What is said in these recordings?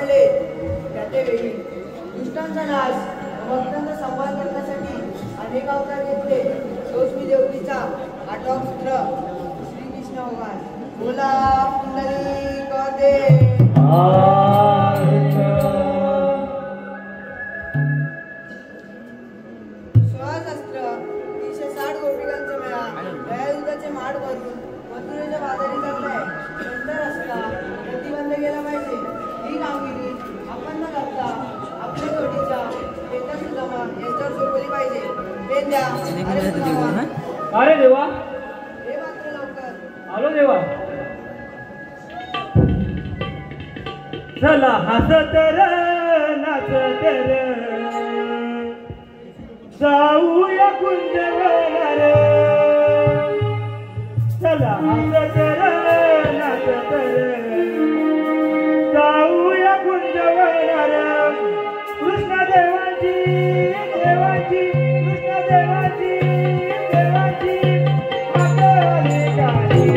पडले त्याचे वेळी दुष्टांचा नाश भक्तांचा संवाद करण्यासाठी अनेक अवतार घेतले. तोच मी देवकीचा आठवा पुत्र श्रीकृष्ण भगवान. बोला पुंडलिक दे. सहस्त्र 360 गोपिकांचा मेळा दयायुधाचे माड भरून मथुरेच्या बाजारी चाललाय. नंतर रस्ता प्रतिबंध केला पाहिजे ही कामगिरी आपण न करता आपल्या जोडीच्या पेटा सुदामा यांच्यावर सोपवली पाहिजे. पेन द्या. अरे देवा, हे मात्र लवकर. आलो देवा. चला हसत र नाचत र जाऊया कुंजवनार. चला हसत र नाचत र जाऊया कुंजवनार. कृष्ण देवाची देवाची कृष्ण देवाची देवाची आगळे गाडी.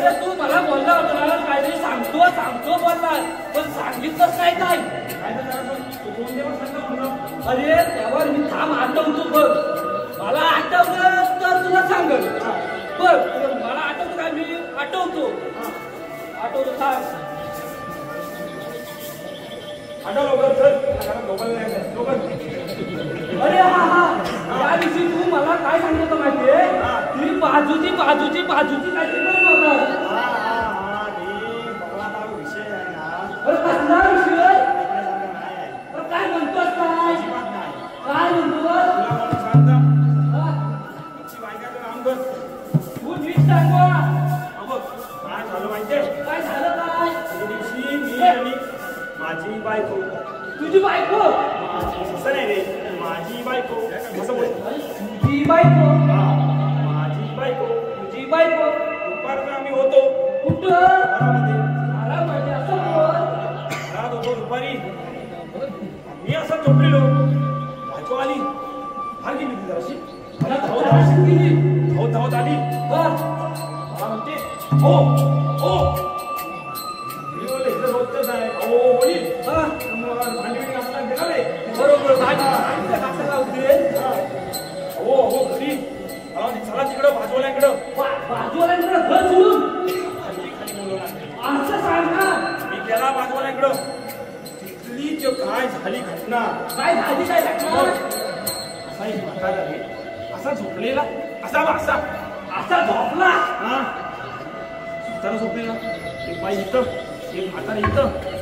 अरे तू मला बोलला होता ना काहीतरी सांगतो सांगतो बोलला पण सांगितलंच नाही काय अरे त्यावर मी थांब आठवतो बघ मला आठवलं तर तुला सांगल बघ मला आठवतं काय मी आठवतो थांब अरे हा त्या दिवशी तू मला काय सांगितलं माहितीये ती बाजूची काहीतरी करत होता अरे कसला विषय अरे काय म्हणतोस काय म्हणतोस तू नीट सांगवा काय झालं माहितीये काय झालं काय त्या दिवशी मी आणि माझी बायको तुझी बायको असं नाही रे माझी बायको कसं बोल तुझी बायको माझी बायको तुझी बायको दुपारनं आम्ही होतो कुठं घरामध्ये घरामध्ये असं बोल घरात होतो दुपारी मी असं झोपलेलो बायको आली फार गेली ती जराशी मला धावत आली मला म्हणते हो हो मी बोलले इथं रोजच आहे हो बोली भांडी घासला गेला रे बरोबर घासायला होते हो हो घरी चला तिकडं भाजवाल्याकडं बाजूवाल्यांकडे घर सोडून खाली बोलवणार असं सांग ना मी गेला भाजवाल्याकडं तिथली जो काय झाली घटना काय झाली काय घटना असा एक म्हातारा झाली असा झोपलेला असा झोपला हा सुतारा झोपलेला एक बाई इथं एक म्हातारा इथं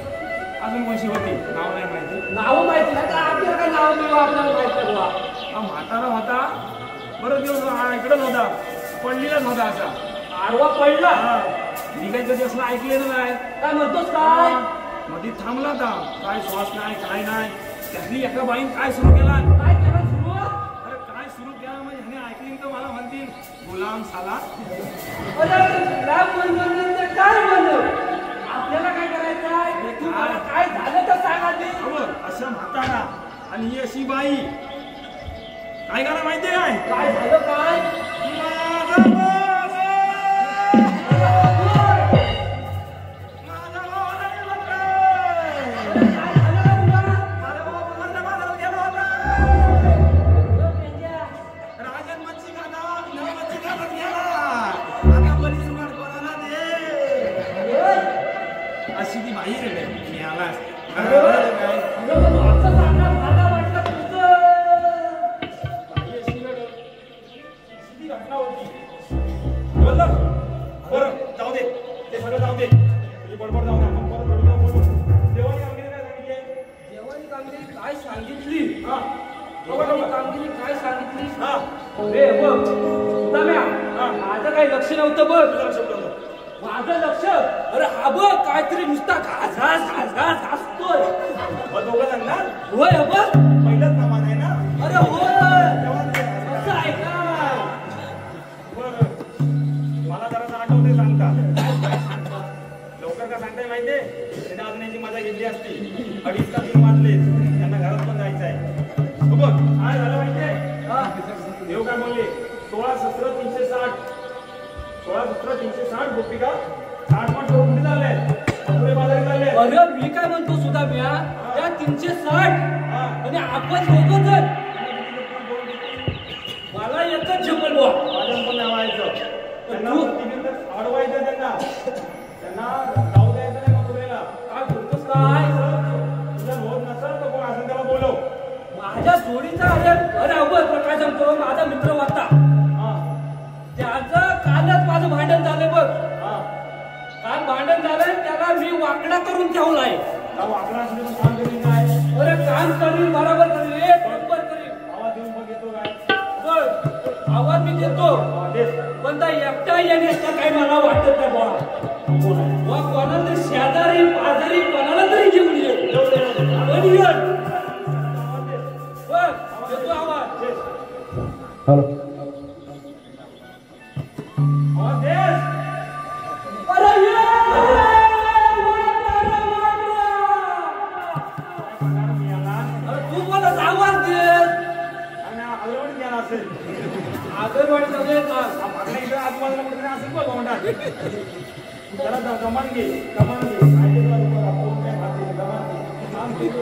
अजून कोणशी होती नाव नाही माहिती नाव माहिती नाही का आपल्याला काय नाव बिव आपल्याला माहित नाही बुवा. हा म्हातारा होता बरं दिवस इकडं नव्हता पडलेलाच होता असा आडवा पडला हा मी काही कधी असं ऐकलेलं नाही काय म्हणतोस काय मध्ये थांबला होता काय श्वास नाही काय नाही त्यातली एका बाईने काय सुरू केला काय केलं सुरू अरे काय सुरू केलं म्हणजे ह्याने ऐकली तर मला म्हणतील गुलाम साला काय म्हणलं आपल्याला काय करायचं आहे तुम्हाला काय झालं तर सांगा ते असं म्हातारा आणि ही अशी बाई काय करा माहितीये काय काय झालं काय अशी ती बाई रे मी आला बरं जाऊ दे ते सगळं जाऊ दे तुझी बडबड जाऊ दे आपण परत भेटूया बोलू देवानी कामगिरी काय सांगितली देवानी कामगिरी काय सांगितली हा रे बघ दम्या माझं काही लक्ष नव्हतं बघ तुझं लक्ष ठेव. माझं लक्ष अरे हा बघ काहीतरी नुसता घास असतोय दोघं जण ना होय बघ पहिलंच नामान आहे ना अरे होय तेव्हा ते असं आहे का बरं मला जरा आठवते सांगता लवकर का सांगताय माहितीये त्याने अजून मजा घेतली असती 2:30 का 3 वाजले त्यांना घरात पण जायचं आहे हो बघ काय झालं माहितीये देव काय म्हणले 16 17 360 16 17 360 गोपिका 60 पण कुठे झाले पुढे बाजारी झाले अरे मी काय म्हणतो सुद्धा म्या त्या 360 आणि आपण दोघं जण मला एकच जमल बुवा माझ्या पण नावायचं त्यांना अडवायचं त्यांना जाऊ द्यायचं नाही मथुरेला काय बोलतोस काय तुझ्या होत नसेल तर कोण असेल त्याला बोलव माझ्या जोडीचा अरे अवघड काय सांगतो माझा मित्र होता त्याचं कालच माझं भांडण झालं बघ काल भांडण झालं त्याला मी वाकडा करून ठेवलाय वाकडा असले पण काम करीन काय अरे काम करीन बरोबर करीन एक नंबर करीन आवाज देऊन बघ येतो काय बघ आवाज मी देतो पण त्या एकटा येण्याचं काही मला वाटत नाही बुवा कोणाला तरी शेजारी पाजारी कोणाला तरी घेऊन ये पण ये बघ देतो आवाज हॅलो आवाज दे अरे ये तू मला आवाज दे आणि अगरवाडी गेला असेल आगरवाडी सगळे इकडे आजूबाजूला बाजूला कुठे असेल बघ गोंडात जरा कमान घे कमान घे माहिती तुला तुम्हाला फोन काय खाते कमान घे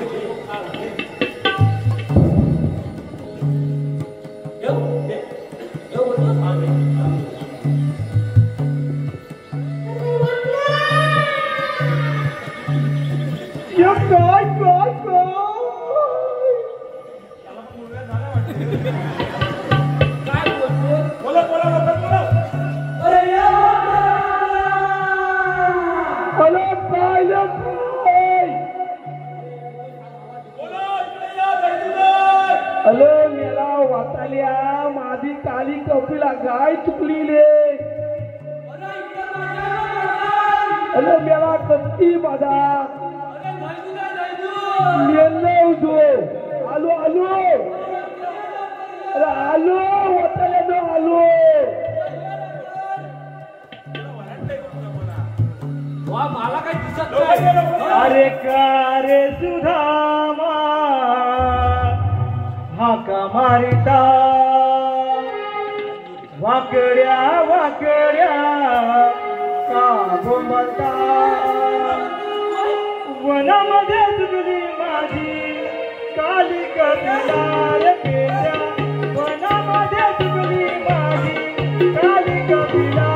माझी काली कपिला गाय चुकली रे अरे मेला कत्ती माझा आलो आलो अरे आलो वाटायला आलो मला काही दिसत नाही अरे का रे सुधामा हाका मारिता वाकड्या वाकड्या का घुमता वनामध्ये तुझी माझी काली कपिला केल्या वनामध्ये तुझी माझी काली कपिला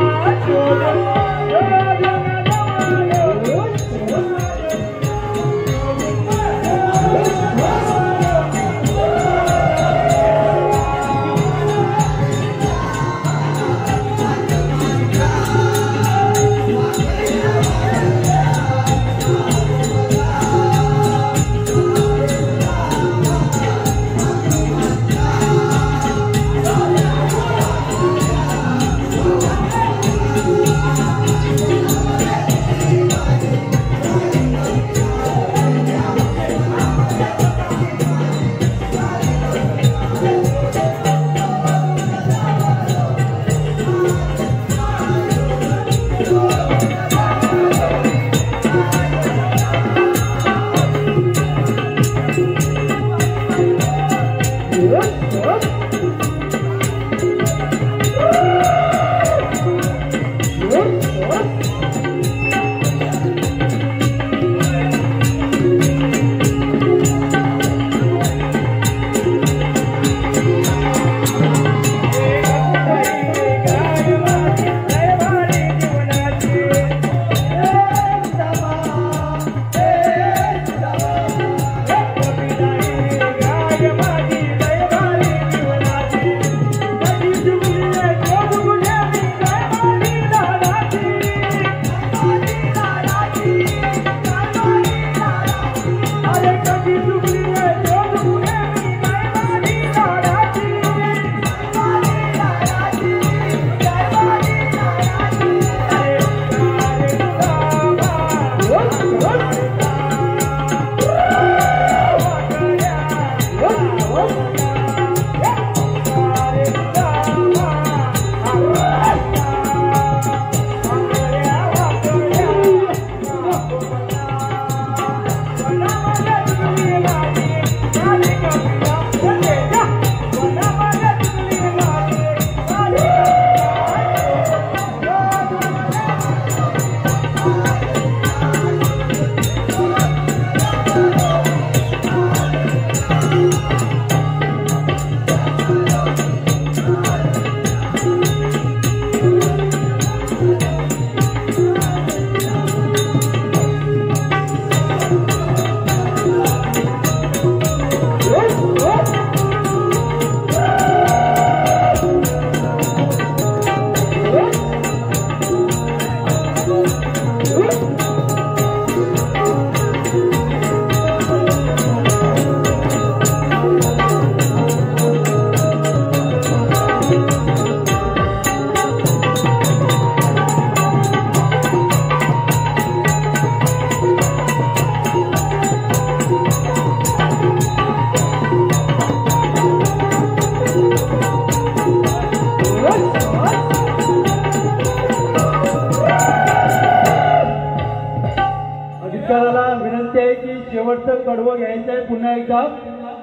शेवटचं कडवं घ्यायचं आहे पुन्हा एकदा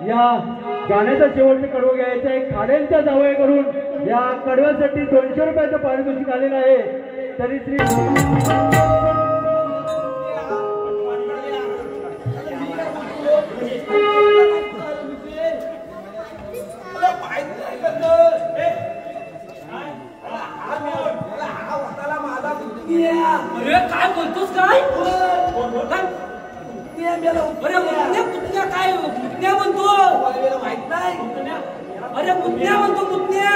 या गाण्याचं शेवटचं कडवं घ्यायचं आहे खाड्यांच्या जावयाकडून या कडव्यासाठी 200 रुपयाचं पारितोषिक आलेलं आहे. तरी श्री अरे काय बोलतोस काय? अरे मुतण्या काय मुतण्या म्हणतो? माहित नाही. अरे मुतण्या म्हणतो मुतण्या.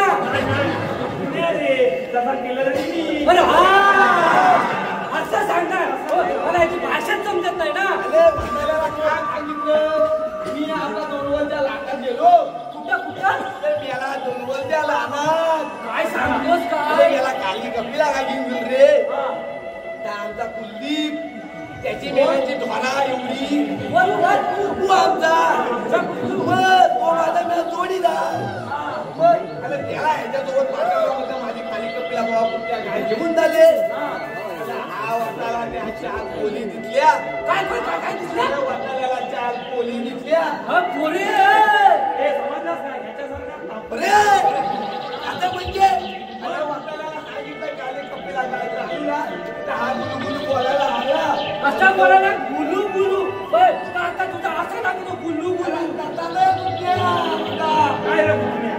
अरे हा असं सांगणार मला याची भाषाच समजत नाही ना. मी आपला दोनवरच्या लाटात गेलो. कुठं कुठं याला दोनवरच्या लाटात काय सांगतोस काय? याला काली कपिला काय घेऊन गेलो रे. आमचा कुलदीप त्याची मेल्याची ध्वरा एवढी तू आमचा तो माझा मेला जोडीदार. अरे त्याला ह्याच्यासोबत पाठवलं माझी खाली कपिला बाबा कुठल्या गाय घेऊन झाले. हा वाटाला त्या 4 पोली दिसल्या. काय काय काय काय दिसलं? वाटाल्याला 4 पोली दिसल्या. हा पोरी अरे आता म्हणजे वाटाल्याला सांगितलं काली कपिला जायचं आईला तर हा गुलू बोलायला आला. कसा बोलायला गुलू गुलू आता तुझा असं लागतो गुलू गुलू.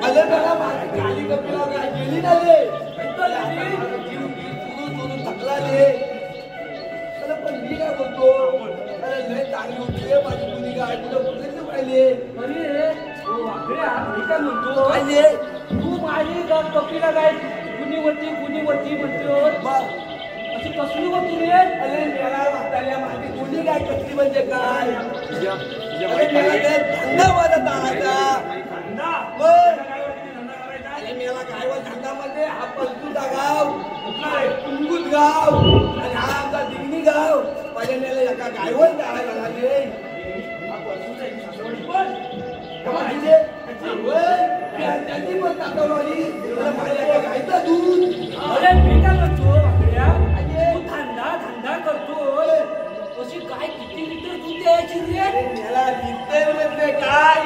अरे त्याला माझी काली कपिला काय गेली ना रे. थकला रे. अरे पण मी काय बोलतो. अरे लय चांगली होती रे माझी मुली काय कुठं कुठे पाहिले. अरे ओ वाकड्या मी काय म्हणतो पाहिले तू माझी कपिला काय गुणीवरती म्हणतो अशी कसली होती रे. अरे मेला वाटायला माझी मुली काय कसली म्हणजे काय. अरे मेला ते धंदा माझा टाळायचा. अरे मेला काय व धंदा म्हणजे हा पलतूचा गाव कुंगुत गाव आणि हा आमचा दिगणी गाव. माझ्या मेला एका गायवर टाळायला लागले. त्यांनी पण टाकवली माझ्या गायचा दूध. अरे मी काय म्हणतो वाकड्या तू धंदा करतो अशी काय किती लिटर दूध द्यायची रे. याला लिटर म्हणजे काय.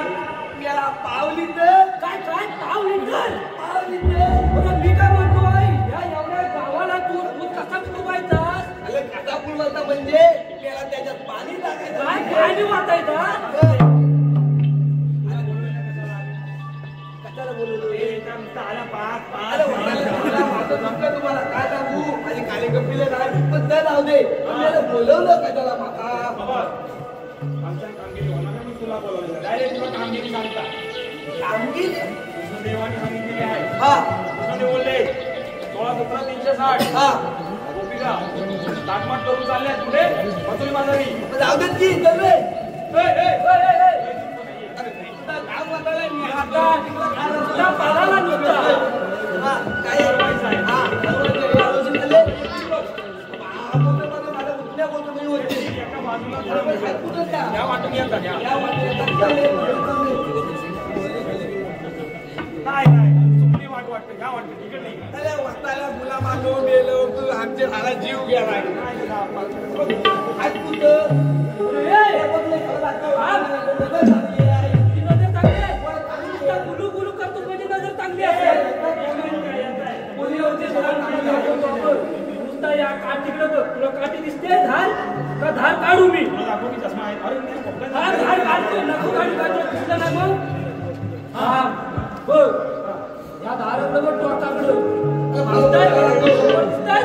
याला पाव लिटर. काय काय पाव लिटर. पाव लिटर. अरे मी काय म्हणतोय या एवढ्या गावाला तू दूध कसा पुरवायचा. अरे कसा पुरवायचा म्हणजे याला त्याच्यात पाणी टाकायचं. काय पाणी वाटायचा. कशाला बोलवतो तुम्हाला काय सांगू. आणि काली कपिले नाही पण जाऊ दे. त्याला बोलवलं कशाला माका. आमच्या कामगिरी होणार नाही. मी तुला बोलवलं डायरेक्ट तुला कामगिरी सांगता. कामगिरी देवाने सांगितलेली आहे. हा कृष्णाने बोलले 16-17-360 हा गोपिका ताटमाट करून चालल्या पुढे मथुरी बाजारी. जाऊ देत की चलवे. तुझ्या पालाला नुसता हा काय हा एका बाजूला या वाटून येतात नाही चुकली वाटते या वाटते तिकडे अरे वाटायला मुला मागवून गेलो तू आमच्या झाला जीव गेला. गुलू गुलू करतो म्हणजे नजर चांगली असेल. नुसता या काठ तिकडे तुला काठी दिसते धार का धार काढू मी. दाखव की चष्मा आहे. अरे धार धार काढतो नको काढू काढतो दिसलं ना मग. हा बघ या धारातलं बघ टोकाकडं दिसतंय दिसतंय.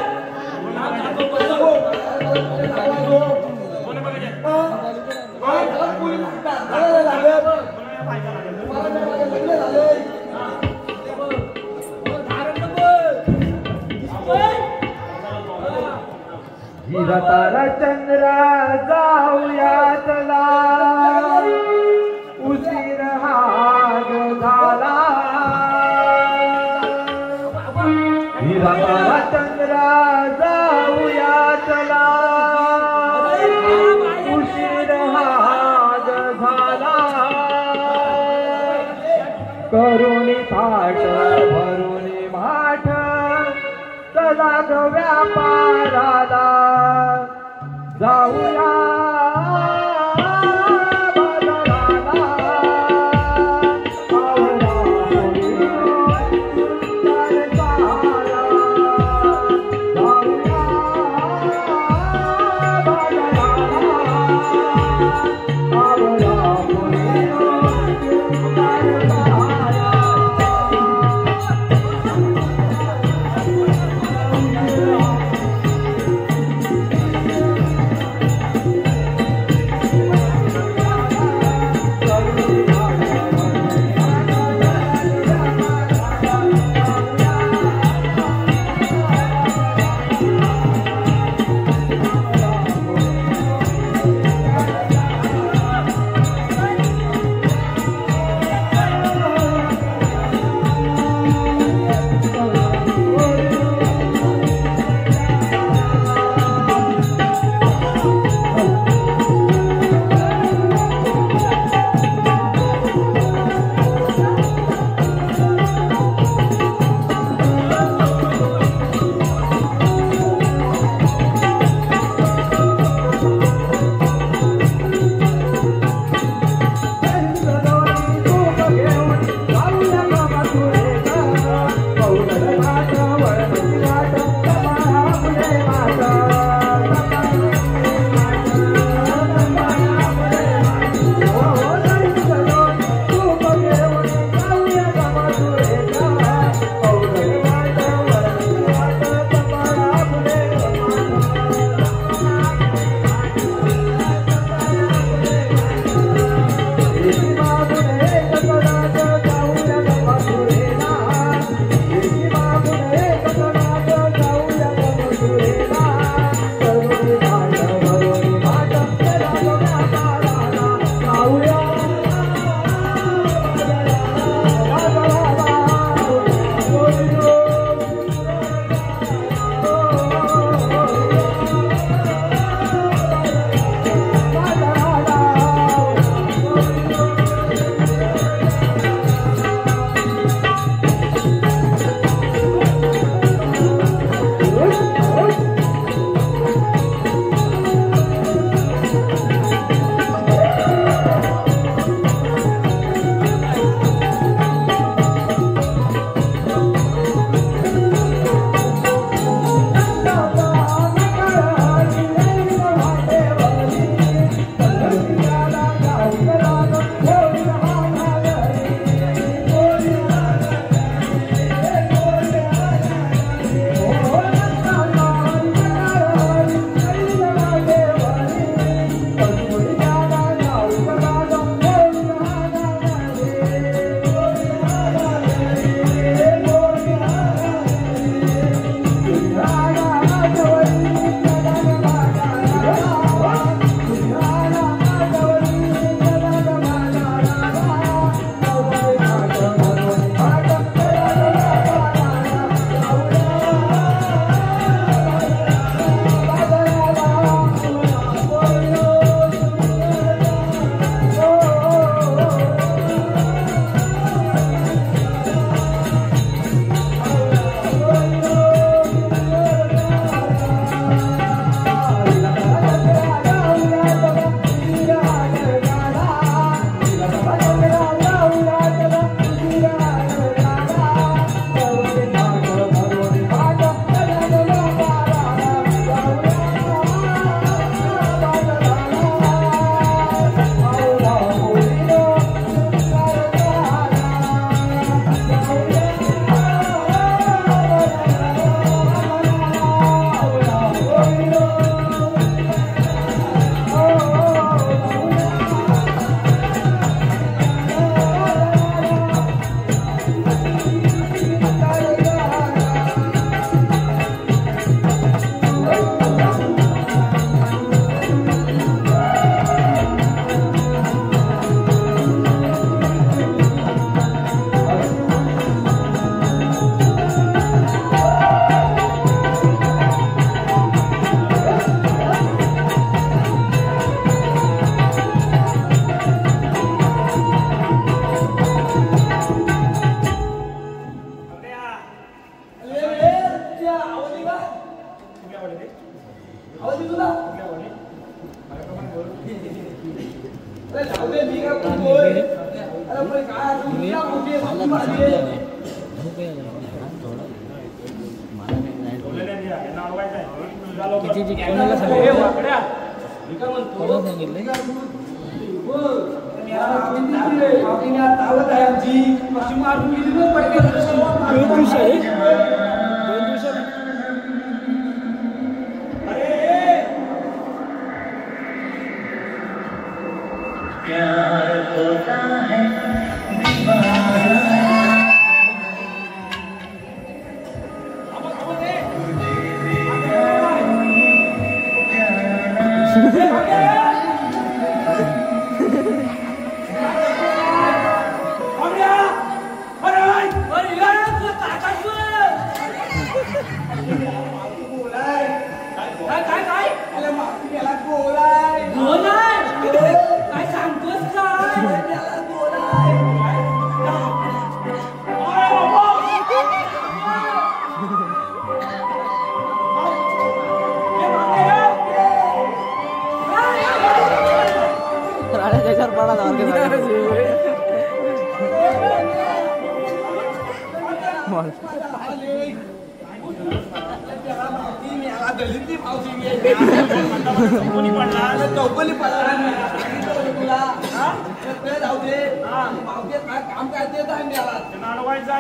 तारा चंद्रा जाऊया चला उशीर हाग झाला. तारा चंद्रा जाऊया चला उशीर हाग झाला. करुणी थाट भरुणी माठ चला ग व्यापाराला जाऊया बाजाराला.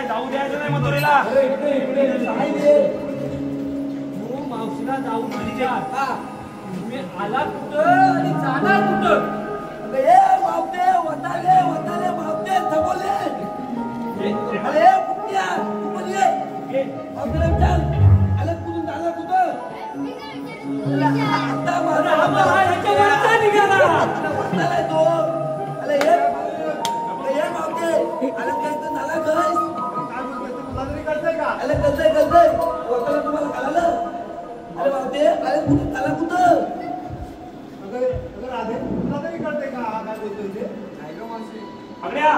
जाऊ द्यायचं नाही मथुरेला. मावशीला जाऊ तुम्ही आला कुठं आणि जाणार कुठं? मावते वताले वताले मावते थबोले अरे कुठ्या तू पण ये मावते चल आले कुठून झालं कुठं आता माझा ह्याच्या वरचा निघाला वताले तो अरे ये मावते आले काय तर झाला गस तुला तरी कळतंय का? आले कळतंय वताले तुम्हाला कळालं अरे मावते आले कुठून झाला कुठं राधे तुला तरी कळतंय का काय बोलतोय ते? अगड्या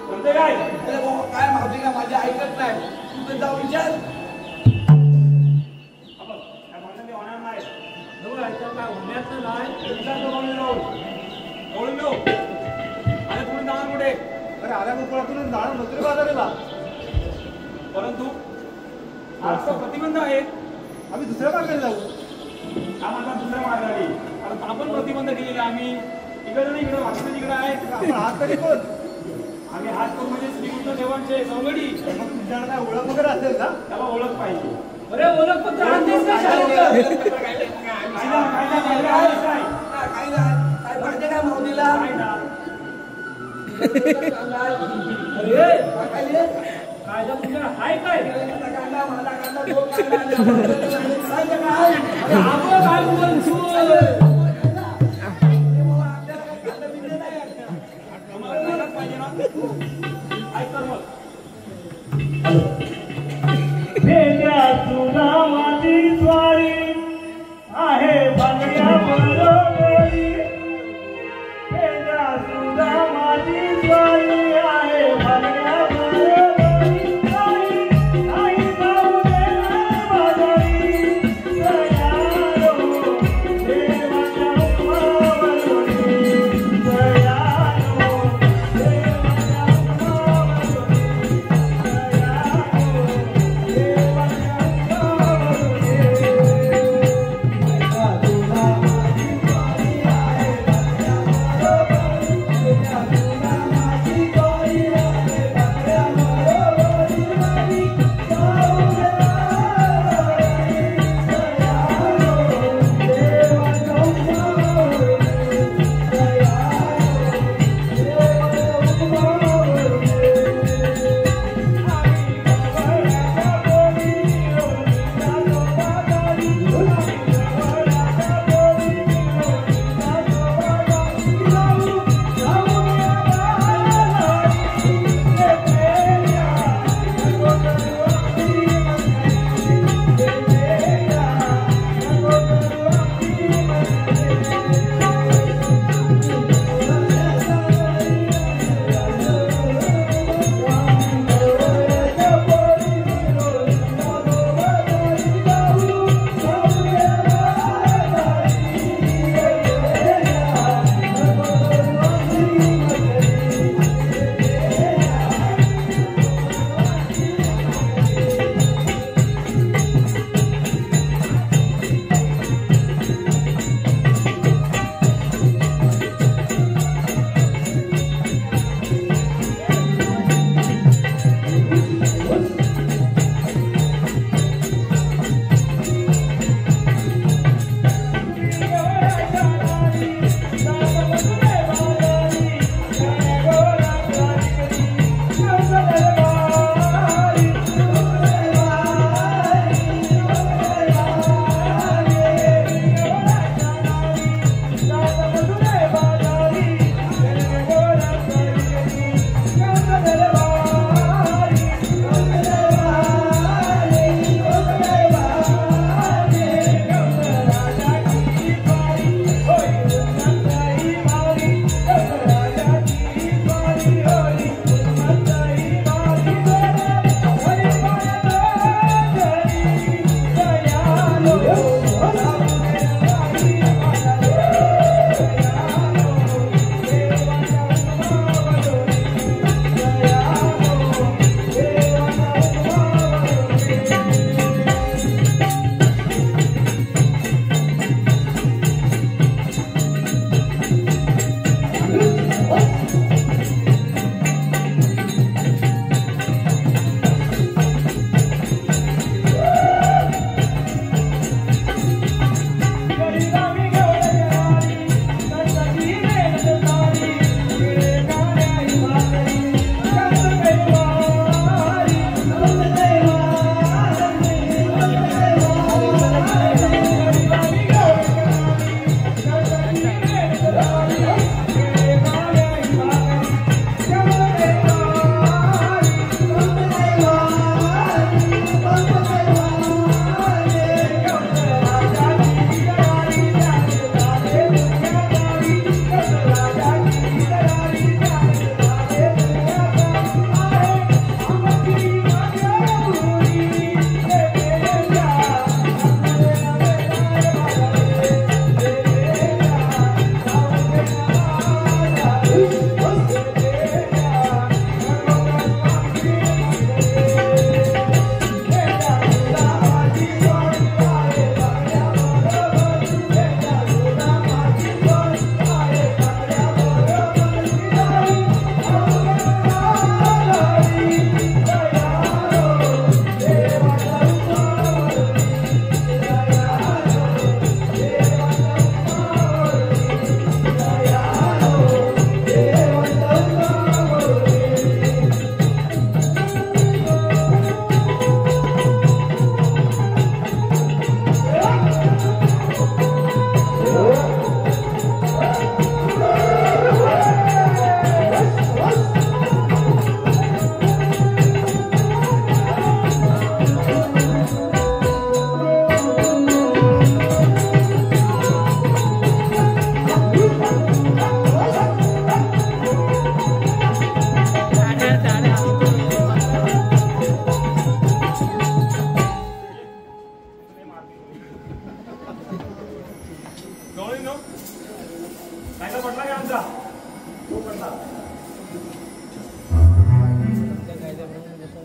कोणते काय अरे बाबा काय मावते का माझी ऐकत नाही तू तर जाऊ विचार होणार नाही. काय होण्याचं नाही आणि तुम्ही जाणार कुठे? अरे आल्या गोकुळातून जाणं मथुरे बाजाराला. परंतु आज तो प्रतिबंध आहे. आम्ही दुसऱ्या मार्गाने जाऊ. हा माझा दुसरा मार्ग आहे. आता आपण प्रतिबंध केलेला आम्ही इकडे नाही इकडे वाचन इकडे आहे. आपण हात तरी कोण? आम्ही हात करून म्हणजे श्रीकृष्ण देवांचे सवंगडी. मग तुमच्याकडे काय ओळख वगैरे असेल ना? त्याला ओळख पाहिजे. अरे ओळखपत्र आणतेस का शाळेत? कायदा कायदा कायदा आहे काय? काय नाही काय पाहिजे काय मावतीला कायदा अरे काय कायदा तुमच्याकडे हाय काय? कांदा माझा कांदा दोन कांदा काय अरे आपलं काय बोलतोय? आम्हाला पाहिजे ना. ऐक तर मग. भेट्या तुला माझी स्वारी आहे भांगड्या बरोबरी. भेट्या तुला माझी स्वारी आहे भांगड्या बरोबरी. नाही जाऊ देणार बाजारी. दयाळू देवाच्या उपमावरून. दयाळू देवाच्या उपमावरून.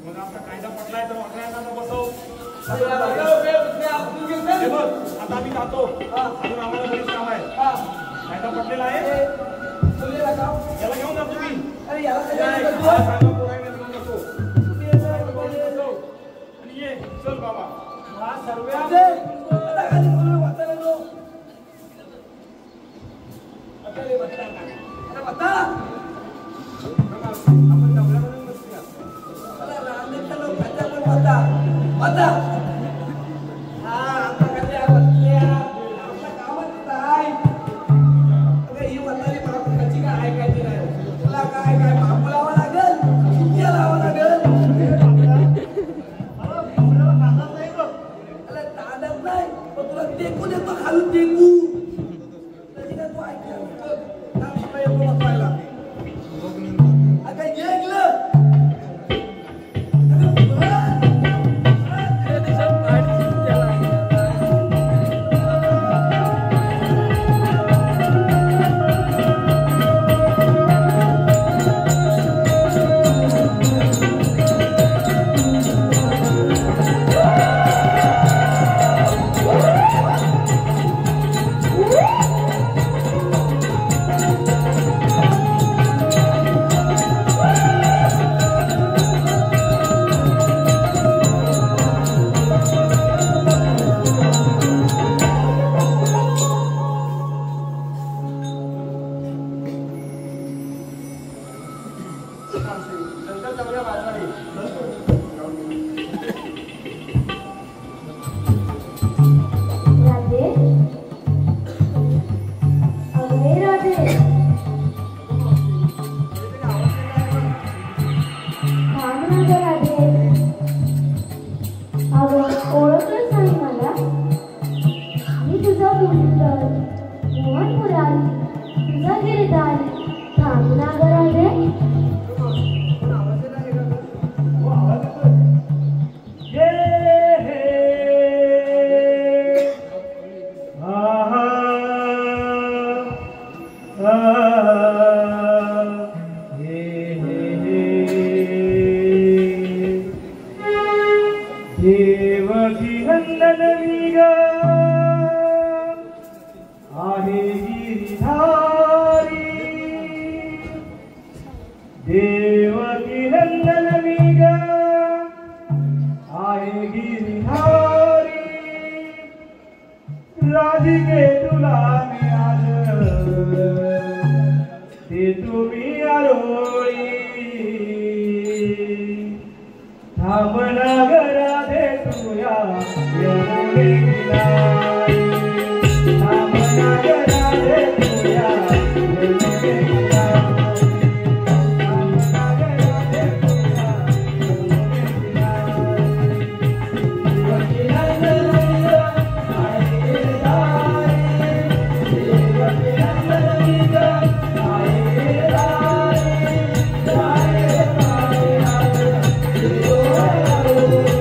मग आपला कायदा पटलाय तर वाकड्यांना बसव. हे बघ, आता आम्ही जातो. अजून आम्हाला बरीच काम आहे. कायदा पटलेला आहे. याला घेऊन जा तुम्ही. सांगा पोरांना घेऊन जातो. आणि ये चल बाबा. Oh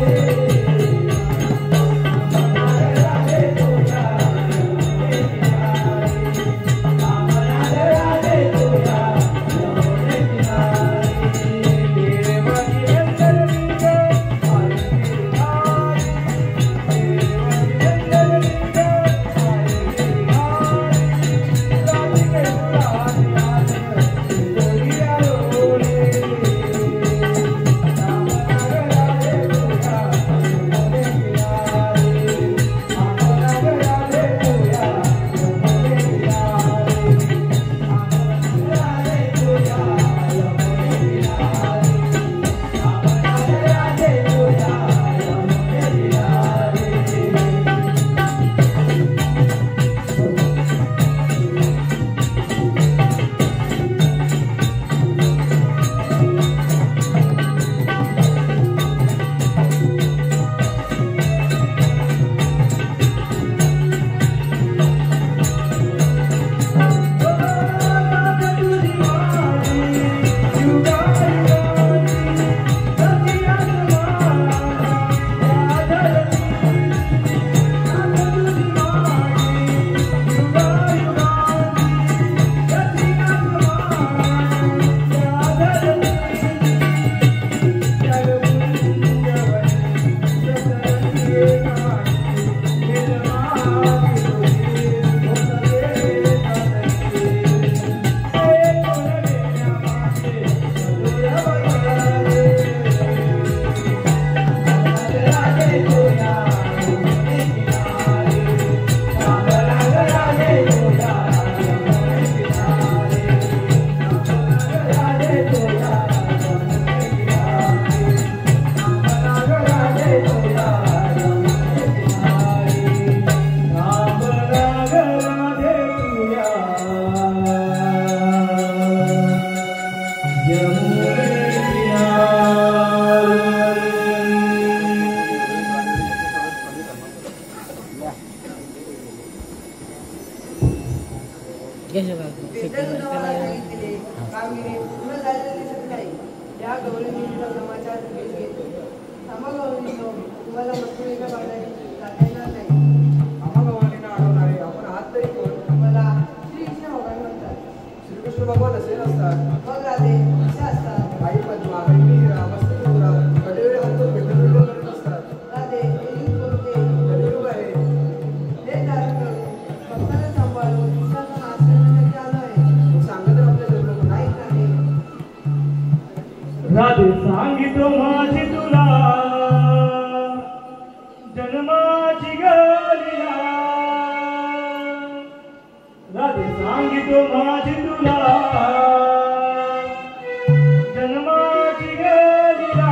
झालेलं दिसत नाही. या गौरींचा समाचार घेत घेतो. थांबा गौरींनो, तुम्हाला मथुरेच्या बाजारी जाता येणार नाही. आम्हा गवानींना अडवणारे आपण आहात तरी कोण? मला श्रीकृष्ण भगवान म्हणतात. श्रीकृष्ण भगवान असे नसतात. मग राधे कसे असतात? आई पद्मा, मीरा, मस्तुरा, कडेवेळे हातून भेटून करत असतात. राधे हे युग कोणते? कलियुग आहे. हे धारण करून भक्तांना सांभाळून ईशाचा नाश करण्यासाठी आलो आहे. मग सांगा तर आपल्या जन्म नाही राधे. राधे सांगितो माझी तुला जन्माची गलीला. राधे सांगितो माझी तुला जन्माची गलीला.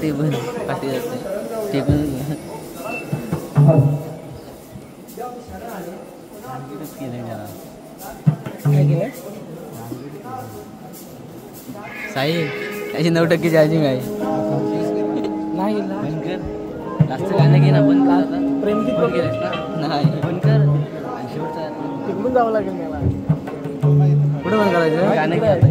ते पण पाठी जाते ते पण काय केलं साई त्याची 9% चार्जिंग आहे नाही लास्ट गाणं घे ना बंद कर आता प्रेमगीत बंद केलंस ना नाही बंद कर आणि शेवटचा तिकडून जावं लागेल मला कुठे बंद करायचं गाणं घे आता